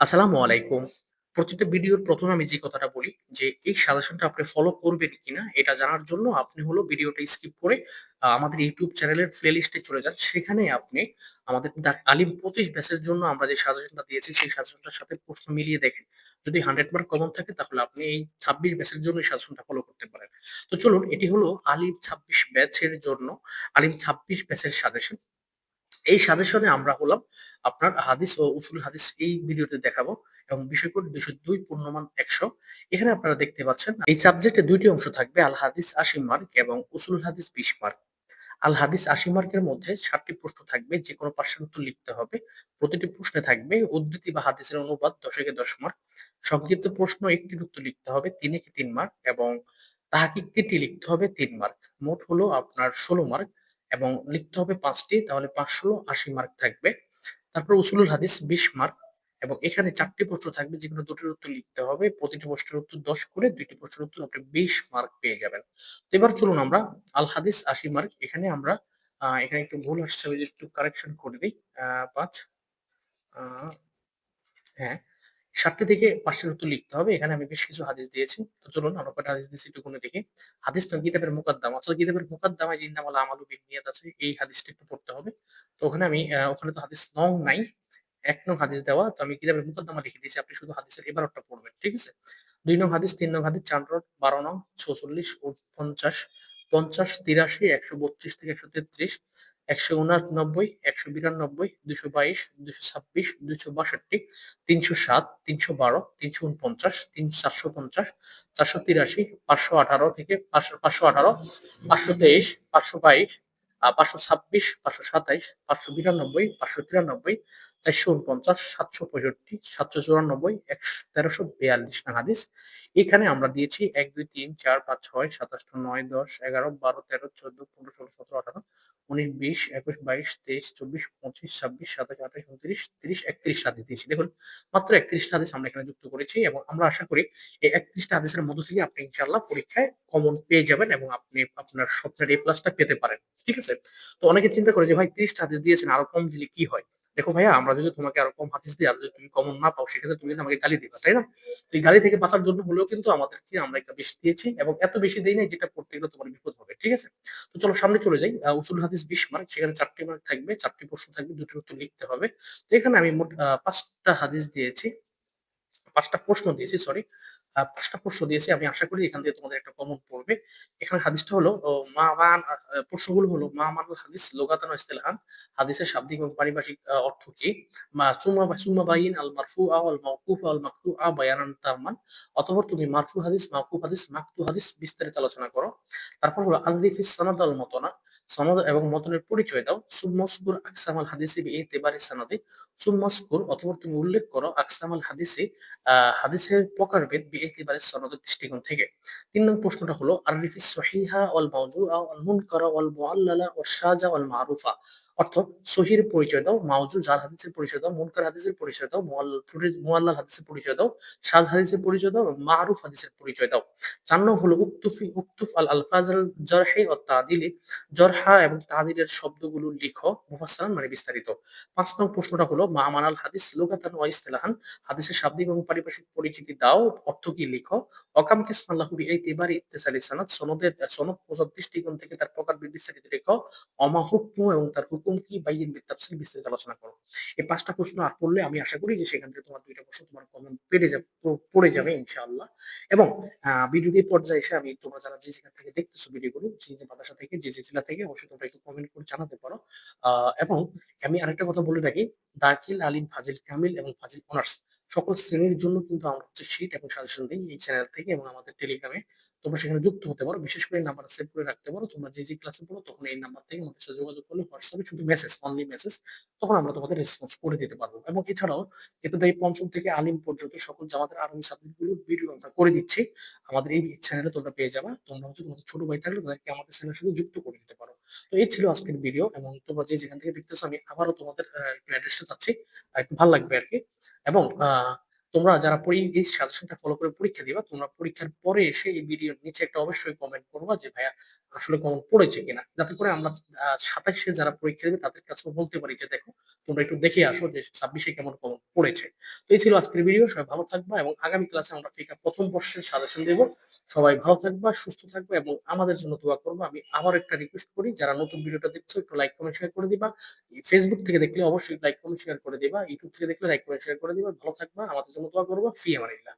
আসসালামু আলাইকুম। প্রতিটা ভিডিওর ১ম আমি যে কথাটা বলি যে, এই সাজেশনটা আপনি ফলো করবেন কিনা এটা জানার জন্য আপনি হলো ভিডিওটা স্কিপ করে আমাদের YouTube চ্যানেলের প্লেলিস্টে চলে যান। সেখানে আপনি আমাদের আলিম ২৫ ব্যাচের জন্য আমরা যে সাজেশনটা দিয়েছি, সেই সাজেশনটার সাথে প্রশ্ন মিলিয়ে দেখেন। যদি 100 মার্ক কমন থাকে তাহলে আপনি এই ২৬ ব্যাচের জন্য এই সাজেশনটা ফলো করতে পারেন। তো চলুন এটি হলো আলিম ২৬ ব্যাচের জন্য আলিম ২৬ ব্যাচের সাজেশন। এই সাজেশনে আমরা হলাম আপনার হাদিস ও উসুল হাদিস এই ভিডিওতে দেখাবো এবং বিষয় কোড ২০২ পূর্ণমান ১০০। এখানে আপনারা দেখতে পাচ্ছেন এই সাবজেক্টে ২ টি অংশ থাকবে আল হাদিস ৮০ মার্ক এবং উসুল হাদিস ২০ মার্ক। আল হাদিস ৮০ মার্কের মধ্যে ৭ টি প্রশ্ন থাকবে, যেকোনো প্রশ্নের উত্তর লিখতে হবে। প্রতিটি প্রশ্নে থাকবে উদ্ধৃতি বা হাদিসের অনুবাদ ১০ এ ১০ মার্ক। সংক্ষিপ্ত প্রশ্ন ১ টির উত্তর লিখতে হবে ৩ এ ৩ মার্ক এবং তাহকিক ৩ টি লিখতে হবে ৩ মার্ক। মোট হলো আপনার ১৬ মার্ক এবং লিখতে হবে ৫ টি, তাহলে ৫ ১৬ ৮০ মার্ক থাকবে। তারপর উসুলুল হাদিস ২০ মার্ক এবং এখানে ৪ টি প্রশ্ন থাকবে, যেকোনো ২ টির উত্তর লিখতে হবে। প্রতিটি প্রশ্নের উত্তর ১০ করে ২ টি প্রশ্নের উত্তর আপনি ২০ মার্ক পেয়ে যাবেন। তো এবার চলুন আমরা আল হাদিস ৮০ মার্ক এখানে আমরা এখানে একটু ভুল আসছে, ওই যে একটু কারেকশন করে দেই। ৫ আ হ্যাঁ, ৭ টি থেকে ৫ টার উত্তর লিখতে হবে। এখানে আমি বেশ কিছু হাদিস দিয়েছি। তো চলুন আমরা কয়টা হাদিস দিয়েছি একটু গুনে দেখি। হাদিস নয়, কিতাবের মুকাদ্দামা। আসলে কিতাবের মুকাদ্দামায় যে ইন্নামাল আমালু বিন্নিয়াত আছে, এই হাদিসটা একটু পড়তে হবে। তো ওখানে আমি ওখানে তো হাদিস নং নাই। ১ নং হাদিস দেওয়া। তো আমি কিতাবের মুকাদ্দামা লিখে দিয়েছি। আপনি শুধু হাদিসের ইবারতটা পড়বেন। ঠিক আছে? ২ নং হাদিস, ৩ নং হাদিস, ৪ নং, ১২ নং, ৪৬ ও ৫০, ৫০, ৮৩, ১৩২ থেকে ১৩৩, ১৮৯, ১৯২, ২২২, ২২৬, ২৬২, ৩০৭, ৩১২, ৩৪৯, ৪৫০, ৪৮৩, ৫১৮ থেকে ৫১৮, ৫২৩, ৫২২, ৫২৬, ৫২৭, ৫৯২, ৫৯৩, ৪৪৯, ৭৬৫, ৭৯৪, ১৩৪২ নং হাদিস। এখানে আমরা দিয়েছি ১, ২, ৩, ৪, ৫, ৬, ৭, ৮, ৯, ১০, ১১, ১২, ১৩, ১৪, ১৫, ১৬, ১৭, ১৮, ১৯, ২০, ২১, ২২, ২৩, ২৪, ২৫, ২৬, ২৭, ২৮, ২৯, ৩০, ৩১ টা হাদিস দিয়েছি। দেখুন, মাত্র ৩১ টা হাদিস আমরা এখানে যুক্ত করেছি এবং আমরা আশা করি এই ৩১ টা হাদিসের মধ্য থেকে আপনি ইনশাআল্লাহ পরীক্ষায় কমন পেয়ে যাবেন এবং আপনি আপনার স্বপ্নের A+ টা পেতে পারেন। ঠিক আছে? তো অনেকে চিন্তা করে যে ভাই ৩০ টা হাদিস দিয়েছেন, আরো কম দিলে কি হয়? দেখো ভাইয়া, আমরা যদি তোমাকে আরো কম হাদিস দিই আর যদি তুমি কমন না পাও, সেক্ষেত্রে তুমি কিন্তু আমাকে গালি দিবা, তাই না? তো এই গালি থেকে বাঁচার জন্য হলেও কিন্তু আমাদেরকে আমরা একটা বেশি দিয়েছি এবং এত বেশি দেই নাই যেটা পড়তে গেলে তোমার বিপদ হবে। ঠিক আছে? তো চলো সামনে চলে যাই। উসুল হাদিস ২০ মার্ক, সেখানে ৪ টি মার্ক থাকবে, ৪ টি প্রশ্ন থাকবে, ২ টির উত্তর লিখতে হবে। তো এখানে আমি মোট ৫ টা হাদিস দিয়েছি। ৫ টা প্রশ্ন দিয়েছি, সরি। ৫ টা প্রশ্ন দিয়েছি। আমি আশা করি এখান থেকে তোমাদের একটা কমন পড়বে। এখানে হাদিসটা হলো ও মা মান আ আ প্রশ্নগুলো হলো মা মানাল হাদিস লুগাতান ওয়া ইসতিলাহান। হাদিসের শাব্দিক এবং পারিভাষিক অর্থ কি? সুম্মা বাইয়িন আল মারফুআ ওয়াল মাওকুফা ওয়াল মাকতুআ বায়ানান তাম্মান। অতঃপর তুমি মারফু হাদিস, মাওকুফ হাদিস, মাকতু হাদিস বিস্তারিত আলোচনা করো। তারপর হলো আরিফিস সানাদ ওয়াল মতনা। সনদ এবং মতনের পরিচয় দাও। সুম্মা উযকুর আকসামাল হাদিসি বিইতিবারি সানাদি। সুম্মা উযকুর অতঃপর তুমি উল্লেখ করো আকসামাল হাদিসি হাদিসের প্রকারভেদ বিইতিবারি সনদের দৃষ্টিকোণ থেকে। ৩ নং প্রশ্নটা হলো আরিফিস সহিহা ওয়াল মাওজুআ ওয়াল মুনকারা ওয়াল মুআল্লালা ওয়াশ শাযা ওয়াল মারুফা। অর্থ সহিহের পরিচয় দাও, মাওজু জাল হাদিসের পরিচয় দাও, মুনকার হাদিসের পরিচয় দাও, মুআল্লাল হাদিসের পরিচয় দাও, শায হাদিসের পরিচয় দাও এবং মারুফ হাদিসের পরিচয় দাও। ৪ নং হলো উকতুফ আল আলফাজাল জারহি ওয়াত তা'দিলি। জরহা এবং তা'দিলের শব্দগুলো লিখো মুফাসসালান মানে বিস্তারিত। ৫ নং প্রশ্নটা হলো মা মানাল হাদিস লুগাতান ওয়া ইসতিলাহান। হাদিসের শাব্দিক এবং পারিভাষিক পরিচিতি দাও, অর্থ কি লিখো। অকাম কিসমাল্লাহু বিইতিবারি ইত্তিসালি সনদ। সনদ প্রচার দৃষ্টিকোণ থেকে তার প্রকারভেদ বিস্তারিত লিখো। অমা হুকমু এবং তার হুকুম কি বাইয়িন বিত-তাফসীল বিস্তারিত আলোচনা করো। এই ৫ টা প্রশ্ন পড়লে আমি আশা করি যে সেখান থেকে তোমার ২ টা প্রশ্ন তোমার কমন পড়ে যাবে ইনশাআল্লাহ। এবং ভিডিওর এই পর্যায়ে এসে আমি তোমরা যারা যে যেখান থেকে দেখতেছো ভিডিওগুলো, যে মাদ্রাসা থেকে, যে জেলা থেকে, অবশ্যই তোমরা একটু কমেন্ট করে জানাতে পারো। এবং আমি আরেকটা কথা বলে রাখি, দাখিল, আলিম, ফাজিল কামিল এবং ফাজিল অনার্স সকল শ্রেণীর জন্য কিন্তু আমরা হচ্ছে শীট এবং সাজেশন দেই এই চ্যানেল থেকে এবং আমাদের টেলিগ্রামে। তোমরা সেখানে যুক্ত হতে পারো। বিশেষ করে এই নাম্বারটা সেভ করে রাখতে পারো। তোমরা যে ক্লাসে পড়ো তখন এই নাম্বার থেকে আমাদের সাথে যোগাযোগ করলে হোয়াটসঅ্যাপে শুধু মেসেজ, অনলি মেসেজ, তখন আমরা তোমাদের রেসপন্স করে দিতে পারবো। এবং এছাড়াও ইবতেদায়ী পঞ্চম থেকে আলিম পর্যন্ত সকল জামাতের আরবি সাবজেক্ট গুলোর ভিডিও আমরা করে দিচ্ছি। আমাদের এই চ্যানেলে তোমরা পেয়ে যাবা। তোমরা হচ্ছে তোমাদের ছোট ভাই থাকলে তাদেরকে আমাদের চ্যানেলের সাথে যুক্ত করে দিতে পারো। তো এই ছিল আজকের ভিডিও এবং তোমরা যে যেখান থেকে দেখতেছো আমি আবারও তোমাদের একটু অ্যাড্রেসটা চাচ্ছি। একটু ভাল লাগবে আরকি। এবং তোমরা যারা এই সাজেশনটা ফলো করে পরীক্ষা দিবা, তোমরা পরীক্ষার পরে এসে এই ভিডিওর নিচে একটা অবশ্যই কমেন্ট করবা যে ভাইয়া আসলে কমন পড়েছে কিনা? যাতে করে আমরা ২৭ এ যারা পরীক্ষা দিবে তাদের কাছেও বলতে পারি যে, "দেখো তোমরা একটু দেখে আসো যে ২৬ এ কেমন কমন পড়েছে।" তো এই ছিল আজকের ভিডিও। সবাই ভালো থাকবা এবং আগামী ক্লাসে আমরা ফিকা ১ম বর্ষের সাজেশন দেব। সবাই ভালো থাকবা, সুস্থ থাকবা এবং আমাদের জন্য দোয়া করবা। আমি আবারও একটা রিকোয়েস্ট করি, যারা নতুন ভিডিওটা দেখছো একটু লাইক, কমেন্ট, শেয়ার করে দিবা। Facebook থেকে দেখলে অবশ্যই লাইক, কমেন্ট, শেয়ার করে দিবা। YouTube থেকে দেখলে লাইক, কমেন্ট, শেয়ার করে দিবা। ভালো থাকবা, আমাদের জন্য দোয়া করবা। ফি আমানিল্লাহ।